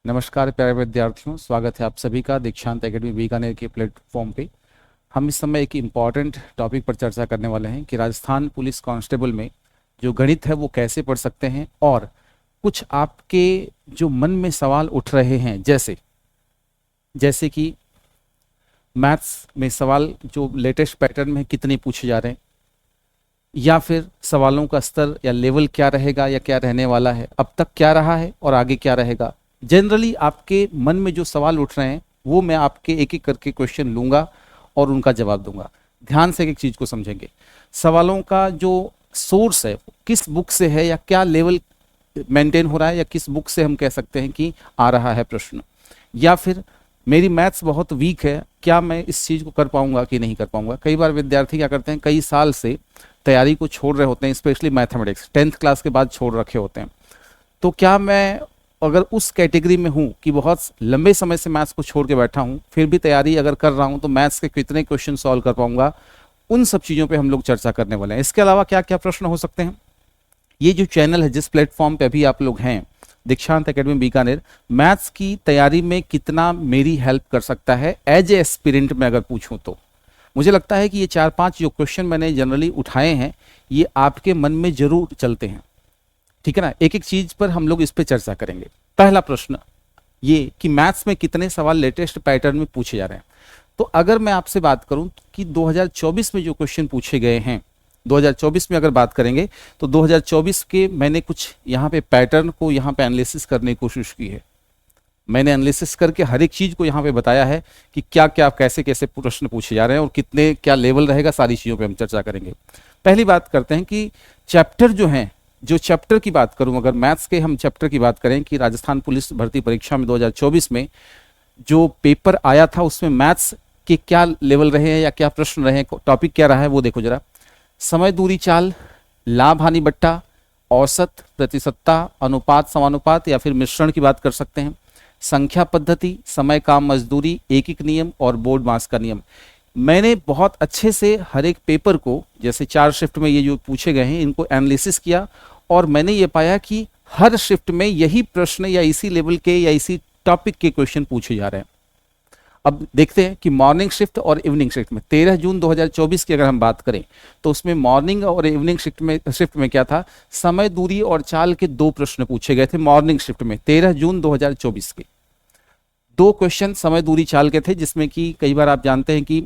नमस्कार प्यारे विद्यार्थियों, स्वागत है आप सभी का दीक्षांत एकेडमी बीकानेर के प्लेटफॉर्म पे। हम इस समय एक इम्पॉर्टेंट टॉपिक पर चर्चा करने वाले हैं कि राजस्थान पुलिस कांस्टेबल में जो गणित है वो कैसे पढ़ सकते हैं, और कुछ आपके जो मन में सवाल उठ रहे हैं जैसे कि मैथ्स में सवाल जो लेटेस्ट पैटर्न में कितने पूछे जा रहे हैं, या फिर सवालों का स्तर या लेवल क्या रहेगा या क्या रहने वाला है, अब तक क्या रहा है और आगे क्या रहेगा। जनरली आपके मन में जो सवाल उठ रहे हैं वो मैं आपके एक एक करके क्वेश्चन लूंगा और उनका जवाब दूंगा। ध्यान से एक चीज को समझेंगे, सवालों का जो सोर्स है किस बुक से है या क्या लेवल मेंटेन हो रहा है, या किस बुक से हम कह सकते हैं कि आ रहा है प्रश्न, या फिर मेरी मैथ्स बहुत वीक है, क्या मैं इस चीज को कर पाऊंगा कि नहीं कर पाऊंगा। कई बार विद्यार्थी क्या करते हैं, कई साल से तैयारी को छोड़ रहे होते हैं, स्पेशली मैथमेटिक्स 10th क्लास के बाद छोड़ रखे होते हैं। तो क्या मैं अगर उस कैटेगरी में हूं कि बहुत लंबे समय से मैथ्स को छोड़ के बैठा हूं, फिर भी तैयारी अगर कर रहा हूं, तो मैथ्स के कितने क्वेश्चन सॉल्व कर पाऊंगा, उन सब चीज़ों पे हम लोग चर्चा करने वाले हैं। इसके अलावा क्या क्या प्रश्न हो सकते हैं। ये जो चैनल है, जिस प्लेटफॉर्म पे अभी आप लोग हैं, दीक्षांत एकेडमी बीकानेर, मैथ्स की तैयारी में कितना मेरी हेल्प कर सकता है एज ए एस्पिरेंट में अगर पूछूं तो मुझे लगता है कि ये 4-5 जो क्वेश्चन मैंने जनरली उठाए हैं ये आपके मन में जरूर चलते हैं। ठीक है ना, एक एक चीज पर हम लोग इस पे चर्चा करेंगे। पहला प्रश्न ये कि मैथ्स में कितने सवाल लेटेस्ट पैटर्न में पूछे जा रहे हैं। तो अगर मैं आपसे बात करूं कि 2024 में जो क्वेश्चन पूछे गए हैं, 2024 में अगर बात करेंगे तो 2024 के मैंने कुछ यहाँ पे पैटर्न को यहाँ पे एनालिसिस करने की कोशिश की है। मैंने एनालिसिस करके हर एक चीज को यहाँ पे बताया है कि क्या क्या कैसे कैसे प्रश्न पूछे जा रहे हैं और कितने क्या लेवल रहेगा, सारी चीजों पे हम चर्चा करेंगे। पहली बात करते हैं कि चैप्टर जो हैं, जो चैप्टर की बात करूं, अगर मैथ्स के हम चैप्टर की बात करें कि राजस्थान पुलिस भर्ती परीक्षा में 2024 में जो पेपर आया था उसमें मैथ्स के क्या लेवल रहे हैं या क्या प्रश्न रहे हैं, टॉपिक क्या रहा है वो देखो जरा। समय दूरी चाल, लाभ हानि बट्टा, औसत, प्रतिशतता, अनुपात समानुपात या फिर मिश्रण की बात कर सकते हैं, संख्या पद्धति, समय काम मजदूरी, एकिक नियम और बोर्ड मास का नियम। मैंने बहुत अच्छे से हर एक पेपर को, जैसे 4 शिफ्ट में ये जो पूछे गए हैं, इनको एनालिसिस किया और मैंने ये पाया कि हर शिफ्ट में यही प्रश्न या इसी लेवल के या इसी टॉपिक के क्वेश्चन पूछे जा रहे हैं। अब देखते हैं कि मॉर्निंग शिफ्ट और इवनिंग शिफ्ट में 13 जून 2024 की अगर हम बात करें तो उसमें मॉर्निंग और इवनिंग शिफ्ट में क्या था, समय दूरी और चाल के 2 प्रश्न पूछे गए थे। मॉर्निंग शिफ्ट में 13 जून 2024 के 2 क्वेश्चन समय दूरी चाल के थे, जिसमें कि कई बार आप जानते हैं कि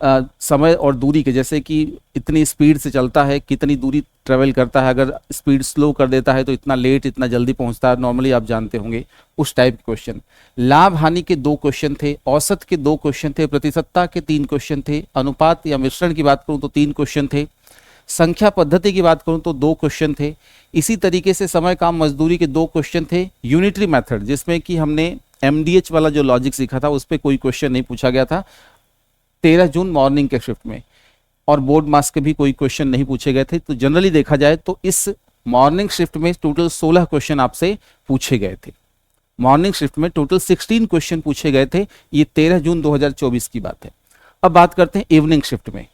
समय और दूरी के, जैसे कि इतनी स्पीड से चलता है, कितनी दूरी ट्रेवल करता है, अगर स्पीड स्लो कर देता है तो इतना लेट, इतना जल्दी पहुंचता है, नॉर्मली आप जानते होंगे उस टाइप के क्वेश्चन। लाभ हानि के 2 क्वेश्चन थे, औसत के 2 क्वेश्चन थे, प्रतिशतता के 3 क्वेश्चन थे, अनुपात या मिश्रण की बात करूं तो 3 क्वेश्चन थे, संख्या पद्धति की बात करूं तो 2 क्वेश्चन थे। इसी तरीके से समय काम मजदूरी के 2 क्वेश्चन थे। यूनिटरी मेथड, जिसमें कि हमने MDH वाला जो लॉजिक सीखा था, उस पर कोई क्वेश्चन नहीं पूछा गया था 13 जून मॉर्निंग के शिफ्ट में, और बोर्ड मास के भी कोई क्वेश्चन नहीं पूछे गए थे। तो जनरली देखा जाए तो इस मॉर्निंग शिफ्ट में टोटल 16 क्वेश्चन आपसे पूछे गए थे। मॉर्निंग शिफ्ट में टोटल 16 क्वेश्चन पूछे गए थे। ये 13 जून 2024 की बात है। अब बात करते हैं इवनिंग शिफ्ट में,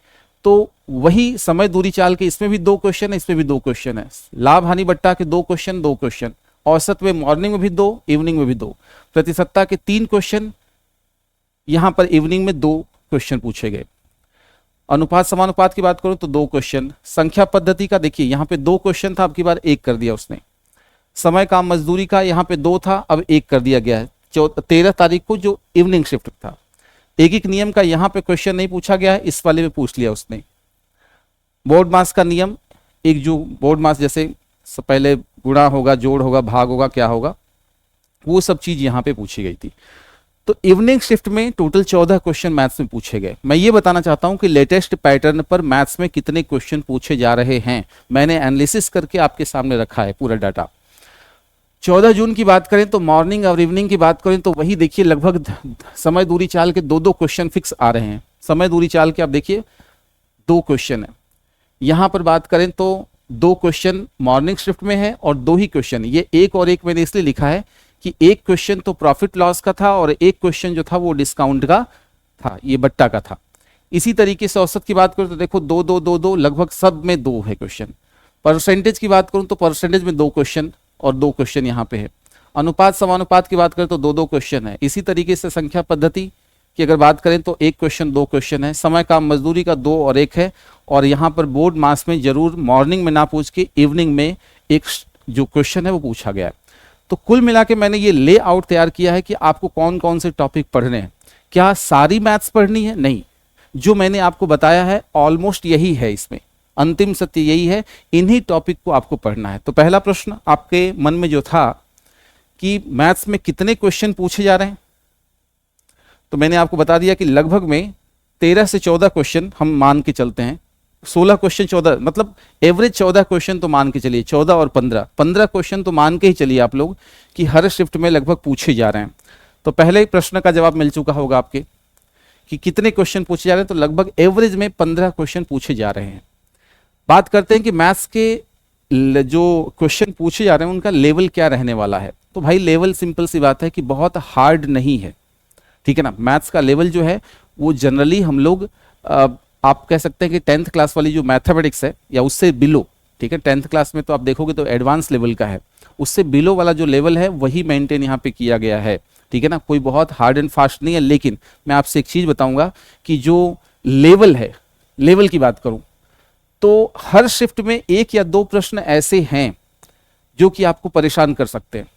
तो वही समय दूरी चाल के, इसमें भी 2 क्वेश्चन है, इसमें भी 2 क्वेश्चन है। लाभ हानि बट्टा के 2 क्वेश्चन, औसत में मॉर्निंग में भी 2, इवनिंग में भी 2, प्रतिशतता के 3 क्वेश्चन, यहां पर इवनिंग में 2 क्वेश्चन पूछे गए। अनुपात समानुपात की बात करूं तो 2 क्वेश्चन। संख्या पद्धति का देखिए, यहां पे 2 क्वेश्चन था, अब की बार 1 कर दिया उसने। समय काम मजदूरी का यहां पे 2 था, अब 1 कर दिया गया है 13 तारीख को जो इवनिंग शिफ्ट था। एकिक नियम का यहां पे क्वेश्चन नहीं पूछा गया है, इस वाले में पूछ लिया उसने। बोर्ड मास का नियम, एक जो बोर्ड मास जैसे पहले गुणा होगा, जोड़ होगा, भाग होगा, क्या होगा, वो सब चीज यहां पे पूछी गई थी। तो इवनिंग शिफ्ट में टोटल 14 क्वेश्चन मैथ्स में पूछे गए। मैं ये बताना चाहता हूं कि लेटेस्ट पैटर्न पर मैथ्स में कितने क्वेश्चन पूछे जा रहे हैं, मैंने एनालिसिस करके आपके सामने रखा है पूरा डाटा। 14 जून की बात करें तो मॉर्निंग और इवनिंग की बात करें तो वही देखिए, लगभग समय दूरी चाल के 2-2 क्वेश्चन फिक्स आ रहे हैं। समय दूरी चाल के आप देखिए 2 क्वेश्चन है। यहां पर बात करें तो 2 क्वेश्चन मॉर्निंग शिफ्ट में है और 2 ही क्वेश्चन, ये 1 और 1 मैंने इसलिए लिखा है कि 1 क्वेश्चन तो प्रॉफिट लॉस का था और 1 क्वेश्चन जो था वो डिस्काउंट का था, ये बट्टा का था। इसी तरीके से औसत की बात करूं तो देखो 2-2-2-2, लगभग सब में 2 है क्वेश्चन। परसेंटेज की बात करूं तो परसेंटेज में 2 क्वेश्चन और 2 क्वेश्चन यहाँ पे है। अनुपात समानुपात की बात करें तो 2-2 क्वेश्चन है। इसी तरीके से संख्या पद्धति की अगर बात करें तो 1 क्वेश्चन 2 क्वेश्चन है। समय काम मजदूरी का 2 और 1 है। और यहाँ पर बोर्ड मास में जरूर मॉर्निंग में ना पूछ के इवनिंग में एक जो क्वेश्चन है वो पूछा गया है। तो कुल मिला के मैंने ये लेआउट तैयार किया है कि आपको कौन कौन से टॉपिक पढ़ने हैं। क्या सारी मैथ्स पढ़नी है? नहीं, जो मैंने आपको बताया है ऑलमोस्ट यही है, इसमें अंतिम सत्य यही है, इन्हीं टॉपिक को आपको पढ़ना है। तो पहला प्रश्न आपके मन में जो था कि मैथ्स में कितने क्वेश्चन पूछे जा रहे हैं, तो मैंने आपको बता दिया कि लगभग में 13 से 14 क्वेश्चन हम मान के चलते हैं। 16 क्वेश्चन 14 मतलब एवरेज 14 क्वेश्चन तो मान के चलिए, 14 और 15 क्वेश्चन तो मान के ही चलिए आप लोग कि हर शिफ्ट में लगभग पूछे जा रहे हैं। तो पहले प्रश्न का जवाब मिल चुका होगा आपके कि कितने क्वेश्चन पूछे जा रहे हैं, तो लगभग एवरेज में 15 क्वेश्चन पूछे जा रहे हैं। बात करते हैं कि मैथ्स के जो क्वेश्चन पूछे जा रहे हैं उनका लेवल क्या रहने वाला है। तो भाई लेवल सिंपल सी बात है कि बहुत हार्ड नहीं है, ठीक है ना। मैथ्स का लेवल जो है वो जनरली हम लोग आप कह सकते हैं कि 10th क्लास वाली जो मैथमेटिक्स है या उससे बिलो, ठीक है, 10th क्लास में तो आप देखोगे तो एडवांस लेवल का है, उससे बिलो वाला जो लेवल है वही मेंटेन यहाँ पे किया गया है, ठीक है ना। कोई बहुत हार्ड एंड फास्ट नहीं है। लेकिन मैं आपसे एक चीज बताऊंगा कि जो लेवल है, लेवल की बात करूं तो हर शिफ्ट में 1 या 2 प्रश्न ऐसे हैं जो कि आपको परेशान कर सकते हैं।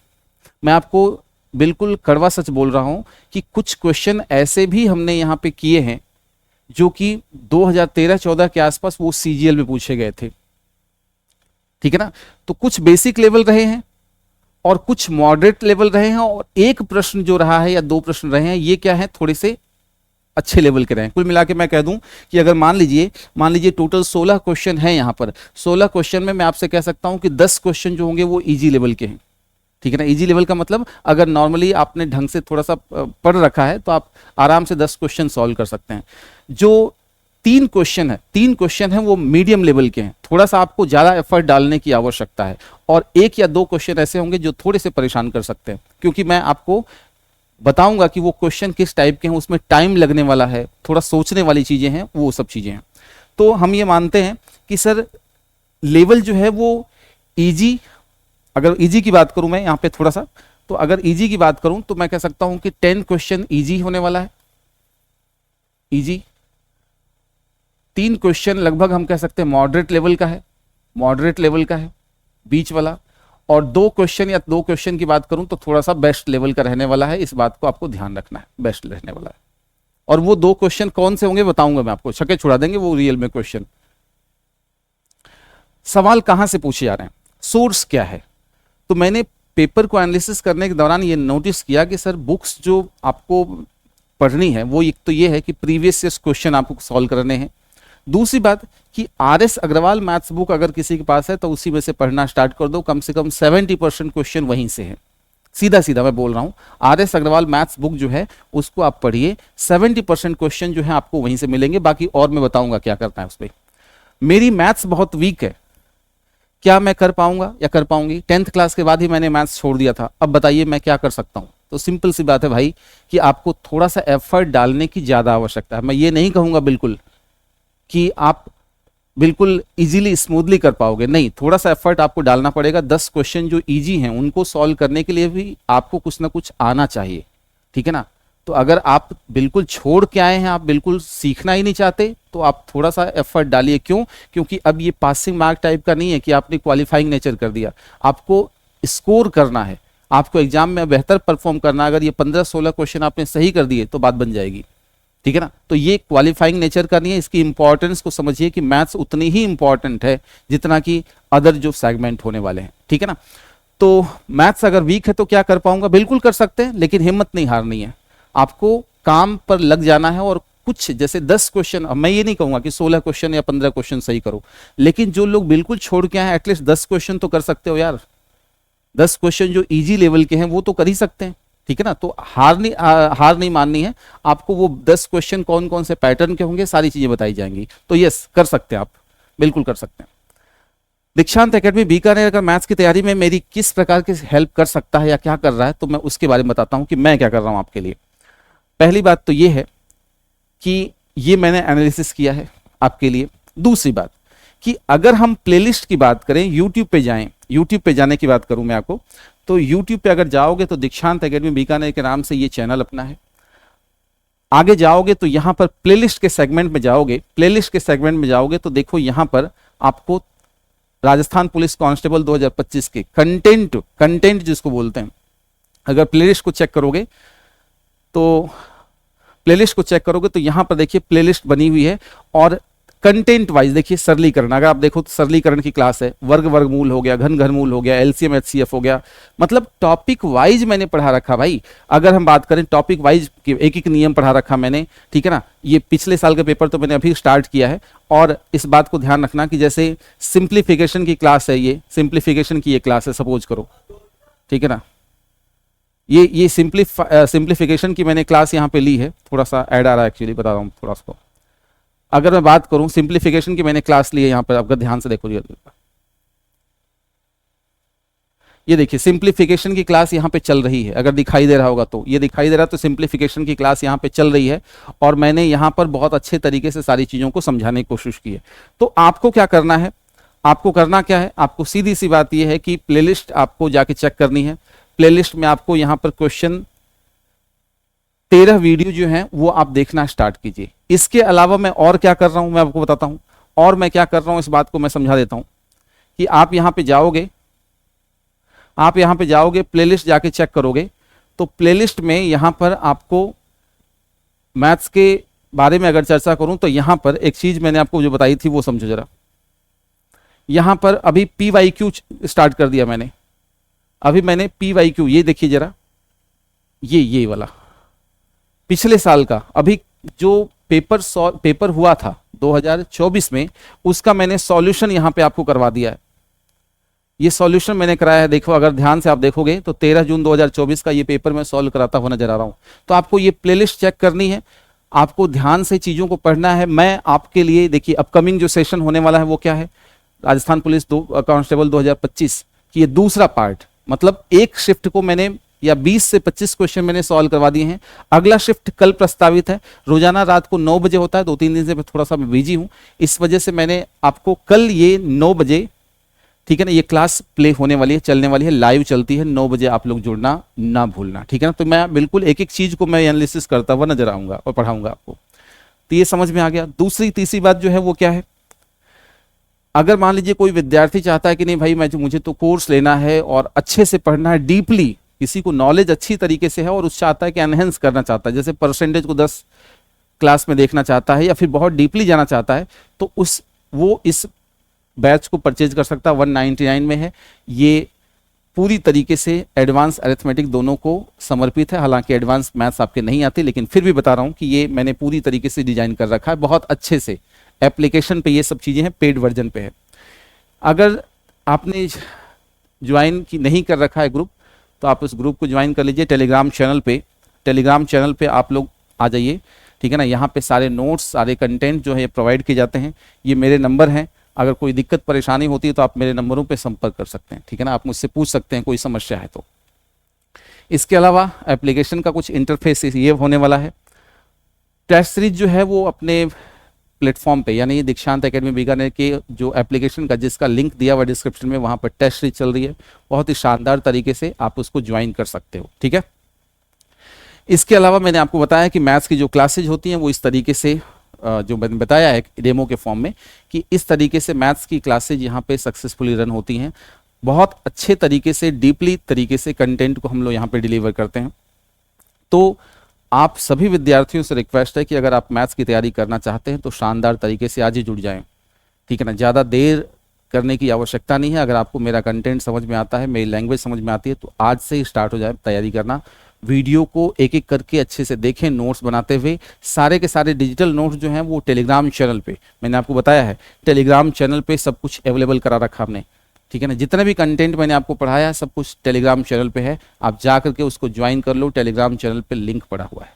मैं आपको बिल्कुल कड़वा सच बोल रहा हूं कि कुछ क्वेश्चन ऐसे भी हमने यहां पे किए हैं जो कि 2013-14 के आसपास वो सीजीएल में पूछे गए थे, ठीक है ना। तो कुछ बेसिक लेवल रहे हैं और कुछ मॉडरेट लेवल रहे हैं, और एक प्रश्न जो रहा है या 2 प्रश्न रहे हैं ये क्या है, थोड़े से अच्छे लेवल के रहे हैं। कुल मिला के मैं कह दूं कि अगर मान लीजिए टोटल 16 क्वेश्चन है यहाँ पर, 16 क्वेश्चन में मैं आपसे कह सकता हूं कि 10 क्वेश्चन जो होंगे वो इजी लेवल के हैं, ठीक है ना। इजी लेवल का मतलब अगर नॉर्मली आपने ढंग से थोड़ा सा पढ़ रखा है तो आप आराम से 10 क्वेश्चन सॉल्व कर सकते हैं। जो 3 क्वेश्चन है वो मीडियम लेवल के हैं, थोड़ा सा आपको ज्यादा एफर्ट डालने की आवश्यकता है। और 1 या 2 क्वेश्चन ऐसे होंगे जो थोड़े से परेशान कर सकते हैं, क्योंकि मैं आपको बताऊंगा कि वो क्वेश्चन किस टाइप के हैं, उसमें टाइम लगने वाला है, थोड़ा सोचने वाली चीजें हैं, वो सब चीजें हैं। तो हम ये मानते हैं कि सर लेवल जो है वो इजी, अगर इजी की बात करूं मैं यहां पे थोड़ा सा, तो अगर इजी की बात करूं तो मैं कह सकता हूं कि 10 क्वेश्चन इजी होने वाला है, इजी। 3 क्वेश्चन लगभग हम कह सकते हैं मॉडरेट लेवल का है, बीच वाला। और 2 क्वेश्चन की बात करूं तो थोड़ा सा बेस्ट लेवल का रहने वाला है। इस बात को आपको ध्यान रखना है, बेस्ट रहने वाला है। और वो 2 क्वेश्चन कौन से होंगे बताऊंगा मैं आपको, छक्के छुड़ा देंगे वो रियल में क्वेश्चन। सवाल कहां से पूछे जा रहे हैं, सोर्स क्या है। तो मैंने पेपर को एनालिसिस करने के दौरान ये नोटिस किया कि सर बुक्स जो आपको पढ़नी है वो एक तो ये है कि प्रीवियस ईयर क्वेश्चन आपको सॉल्व करने हैं। दूसरी बात कि RS अग्रवाल मैथ्स बुक अगर किसी के पास है तो उसी में से पढ़ना स्टार्ट कर दो, कम से कम 70% क्वेश्चन वहीं से है। सीधा सीधा मैं बोल रहा हूँ, RS अग्रवाल मैथ्स बुक जो है उसको आप पढ़िए, 70% क्वेश्चन जो है आपको वहीं से मिलेंगे। बाकी और मैं बताऊंगा क्या करना है उस पर। मेरी मैथ्स बहुत वीक है, क्या मैं कर पाऊंगा या कर पाऊंगी? 10th क्लास के बाद ही मैंने मैथ्स छोड़ दिया था, अब बताइए मैं क्या कर सकता हूं। तो सिंपल सी बात है भाई कि आपको थोड़ा सा एफर्ट डालने की ज्यादा आवश्यकता है। मैं ये नहीं कहूंगा बिल्कुल कि आप बिल्कुल इजीली स्मूथली कर पाओगे, नहीं, थोड़ा सा एफर्ट आपको डालना पड़ेगा। 10 क्वेश्चन जो इजी हैं उनको सॉल्व करने के लिए भी आपको कुछ ना कुछ आना चाहिए, ठीक है ना। तो अगर आप बिल्कुल छोड़ के आए हैं, आप बिल्कुल सीखना ही नहीं चाहते, तो आप थोड़ा सा एफर्ट डालिए। क्यों? क्योंकि अब ये पासिंग मार्क टाइप का नहीं है कि आपने क्वालिफाइंग नेचर कर दिया, आपको स्कोर करना है, आपको एग्जाम में बेहतर परफॉर्म करना। अगर ये 15-16 क्वेश्चन आपने सही कर दिए तो बात बन जाएगी, ठीक है ना। तो ये क्वालिफाइंग नेचर का नहीं है, इसकी इंपॉर्टेंस को समझिए कि मैथ्स उतनी ही इंपॉर्टेंट है जितना कि अदर जो सेगमेंट होने वाले हैं, ठीक है ना। तो मैथ्स अगर वीक है तो क्या कर पाऊंगा, बिल्कुल कर सकते हैं, लेकिन हिम्मत नहीं हारनी है, आपको काम पर लग जाना है। और कुछ जैसे 10 क्वेश्चन, मैं ये नहीं कहूंगा कि 16 क्वेश्चन या 15 क्वेश्चन सही करो, लेकिन जो लोग बिल्कुल छोड़ के आए एटलीस्ट 10 क्वेश्चन तो कर सकते हो यार। 10 क्वेश्चन जो इजी लेवल के हैं वो तो कर ही सकते हैं, ठीक है ना। तो हार नहीं माननी है आपको। वो 10 क्वेश्चन कौन कौन से पैटर्न के होंगे सारी चीजें बताई जाएंगी। तो यस, कर सकते हैं आप, बिल्कुल कर सकते हैं। दीक्षांत एकेडमी बीकानेर अगर मैथ्स की तैयारी में मेरी किस प्रकार की हेल्प कर सकता है या क्या कर रहा है, तो मैं उसके बारे में बताता हूं कि मैं क्या कर रहा हूं आपके लिए। पहली बात तो ये है कि ये मैंने एनालिसिस किया है आपके लिए। दूसरी बात कि अगर हम प्लेलिस्ट की बात करें, यूट्यूब पे जाएं, यूट्यूब पे जाने की बात करूं मैं आपको, तो यूट्यूब पे अगर जाओगे तो दीक्षांत एकेडमी बीकानेर के नाम से ये चैनल अपना है। आगे जाओगे तो यहाँ पर प्लेलिस्ट के सेगमेंट में जाओगे, प्लेलिस्ट के सेगमेंट में जाओगे तो देखो यहाँ पर आपको राजस्थान पुलिस कांस्टेबल 2025 के कंटेंट जिसको बोलते हैं, अगर प्लेलिस्ट को चेक करोगे तो यहाँ पर देखिए प्लेलिस्ट बनी हुई है, और कंटेंट वाइज देखिए सरलीकरण, अगर आप देखो तो सरलीकरण की क्लास है, वर्गमूल हो गया, घनमूल हो गया, एलसीएम एचसीएफ हो गया, मतलब टॉपिक वाइज मैंने पढ़ा रखा भाई। अगर हम बात करें टॉपिक वाइज, एक एक नियम पढ़ा रखा मैंने, ठीक है ना। ये पिछले साल का पेपर तो मैंने अभी स्टार्ट किया है, और इस बात को ध्यान रखना कि जैसे सिंप्लीफिकेशन की क्लास है, ये सिंप्लीफिकेशन की ये क्लास है सपोज करो, ठीक है ना। ये सिंप्लीफिकेशन की मैंने क्लास यहाँ पे ली है, थोड़ा सा ऐड आ रहा है एक्चुअली, बता रहा हूँ थोड़ा सा। अगर मैं बात करूं सिंप्लीफिकेशन की मैंने क्लास ली है यहाँ पर, अगर ध्यान से देखो, ये देखिए सिंप्लीफिकेशन की क्लास यहाँ पे चल रही है, अगर दिखाई दे रहा होगा तो, ये दिखाई दे रहा है तो सिंप्लीफिकेशन की क्लास यहाँ पे चल रही है, और मैंने यहाँ पर बहुत अच्छे तरीके से सारी चीजों को समझाने की कोशिश की है। तो आपको क्या करना है, आपको करना क्या है, आपको सीधी सी बात यह है कि प्लेलिस्ट आपको जाके चेक करनी है। प्लेलिस्ट में आपको यहाँ पर क्वेश्चन 13 वीडियो जो हैं वो आप देखना स्टार्ट कीजिए। इसके अलावा मैं और क्या कर रहा हूं मैं आपको बताता हूं, और मैं क्या कर रहा हूं इस बात को मैं समझा देता हूं कि आप यहां पे जाओगे, प्लेलिस्ट जाके चेक करोगे तो प्लेलिस्ट में यहां पर आपको मैथ्स के बारे में अगर चर्चा करूं तो यहां पर एक चीज मैंने आपको जो बताई थी वो समझो जरा। यहां पर अभी PYQ स्टार्ट कर दिया मैंने, अभी मैंने PYQ, ये देखिए जरा, ये वाला पिछले साल का अभी जो पेपर हुआ था 2024 में, उसका मैंने सॉल्यूशन यहां पे आपको करवा दिया है। ये सॉल्यूशन मैंने कराया है, देखो अगर ध्यान से आप देखोगे तो 13 जून 2024 का ये पेपर मैं सॉल्व कराता हुआ नजर आ रहा हूं। तो आपको ये प्लेलिस्ट चेक करनी है, आपको ध्यान से चीजों को पढ़ना है। मैं आपके लिए देखिए अपकमिंग जो सेशन होने वाला है वो क्या है, राजस्थान पुलिस कांस्टेबल 2025 की ये दूसरा पार्ट, मतलब एक शिफ्ट को मैंने या 20 से 25 क्वेश्चन मैंने सॉल्व करवा दिए हैं। अगला शिफ्ट कल प्रस्तावित है, रोजाना रात को 9 बजे होता है, 2-3 दिन से मैं थोड़ा सा बिजी हूं, इस वजह से मैंने आपको कल ये 9 बजे, ठीक है ना, ये क्लास प्ले होने वाली है, चलने वाली है, लाइव चलती है, 9 बजे आप लोग जुड़ना ना भूलना, ठीक है ना। तो मैं बिल्कुल एक एक चीज को मैं एनालिसिस करता हुआ नजर आऊंगा और पढ़ाऊंगा आपको। तो ये समझ में आ गया। दूसरी तीसरी बात जो है वो क्या है, अगर मान लीजिए कोई विद्यार्थी चाहता है कि नहीं भाई मुझे तो कोर्स लेना है और अच्छे से पढ़ना है, डीपली किसी को नॉलेज अच्छी तरीके से है और उस चाहता है कि एनहेंस करना चाहता है, जैसे परसेंटेज को 10 क्लास में देखना चाहता है या फिर बहुत डीपली जाना चाहता है, तो वो इस बैच को परचेज कर सकता है, 199 में है। ये पूरी तरीके से एडवांस अरिथमेटिक दोनों को समर्पित है, हालांकि एडवांस मैथ्स आपके नहीं आते, लेकिन फिर भी बता रहा हूं कि ये मैंने पूरी तरीके से डिजाइन कर रखा है, बहुत अच्छे से एप्लीकेशन पे ये सब चीजें हैं, पेड वर्जन पे है। अगर आपने ज्वाइन की नहीं कर रखा है ग्रुप, तो आप उस ग्रुप को ज्वाइन कर लीजिए टेलीग्राम चैनल पे आप लोग आ जाइए, ठीक है ना। यहाँ पे सारे नोट्स, सारे कंटेंट जो है प्रोवाइड किए जाते हैं। ये मेरे नंबर हैं, अगर कोई दिक्कत परेशानी होती है तो आप मेरे नंबरों पे संपर्क कर सकते हैं, ठीक है ना। आप मुझसे पूछ सकते हैं कोई समस्या है तो। इसके अलावा एप्लीकेशन का कुछ इंटरफेस ये होने वाला है। टेस्ट सीरीज जो है वो अपने प्लेटफॉर्म पे, यानी दीक्षांत एकेडमी बीकानेर के जो एप्लीकेशन का जिसका लिंक दिया हुआ डिस्क्रिप्शन में, वहां पर टेस्ट सीरीज चल रही है, बहुत ही शानदार तरीके से आप उसको ज्वाइन कर सकते हो, ठीक है। इसके अलावा मैंने आपको बताया कि मैथ्स की जो क्लासेज होती हैं वो इस तरीके से, जो मैंने बताया है डेमो के फॉर्म में, कि इस तरीके से मैथ्स की क्लासेज यहाँ पे सक्सेसफुली रन होती हैं। बहुत अच्छे तरीके से, डीपली तरीके से कंटेंट को हम लोग यहाँ पे डिलीवर करते हैं। तो आप सभी विद्यार्थियों से रिक्वेस्ट है कि अगर आप मैथ्स की तैयारी करना चाहते हैं तो शानदार तरीके से आज ही जुड़ जाएं, ठीक है ना। ज़्यादा देर करने की आवश्यकता नहीं है। अगर आपको मेरा कंटेंट समझ में आता है, मेरी लैंग्वेज समझ में आती है, तो आज से ही स्टार्ट हो जाए तैयारी करना। वीडियो को एक एक करके अच्छे से देखें, नोट्स बनाते हुए। सारे के सारे डिजिटल नोट्स जो हैं वो टेलीग्राम चैनल पे, मैंने आपको बताया है, टेलीग्राम चैनल पे सब कुछ अवेलेबल करा रखा हमने, ठीक है ना। जितना भी कंटेंट मैंने आपको पढ़ाया है सब कुछ टेलीग्राम चैनल पे है, आप जा करके उसको ज्वाइन कर लो, टेलीग्राम चैनल पे लिंक पड़ा हुआ है,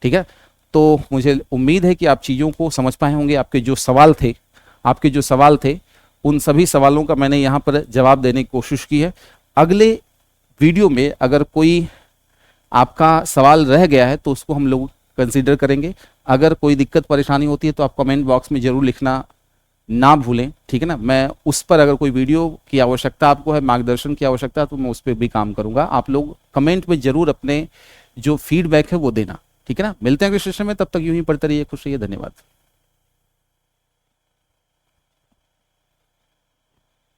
ठीक है। तो मुझे उम्मीद है कि आप चीज़ों को समझ पाए होंगे। आपके जो सवाल थे उन सभी सवालों का मैंने यहाँ पर जवाब देने की कोशिश की है। अगले वीडियो में अगर कोई आपका सवाल रह गया है तो उसको हम लोग कंसीडर करेंगे। अगर कोई दिक्कत परेशानी होती है तो आप कमेंट बॉक्स में ज़रूर लिखना ना भूलें, ठीक है ना। मैं उस पर अगर कोई वीडियो की आवश्यकता आपको है, मार्गदर्शन की आवश्यकता है, तो मैं उस पर भी काम करूंगा। आप लोग कमेंट में जरूर अपने जो फीडबैक है वो देना, ठीक है ना। मिलते हैं अगले सेशन में, तब तक यूं ही पढ़ते रहिए, खुश रहिए, धन्यवाद।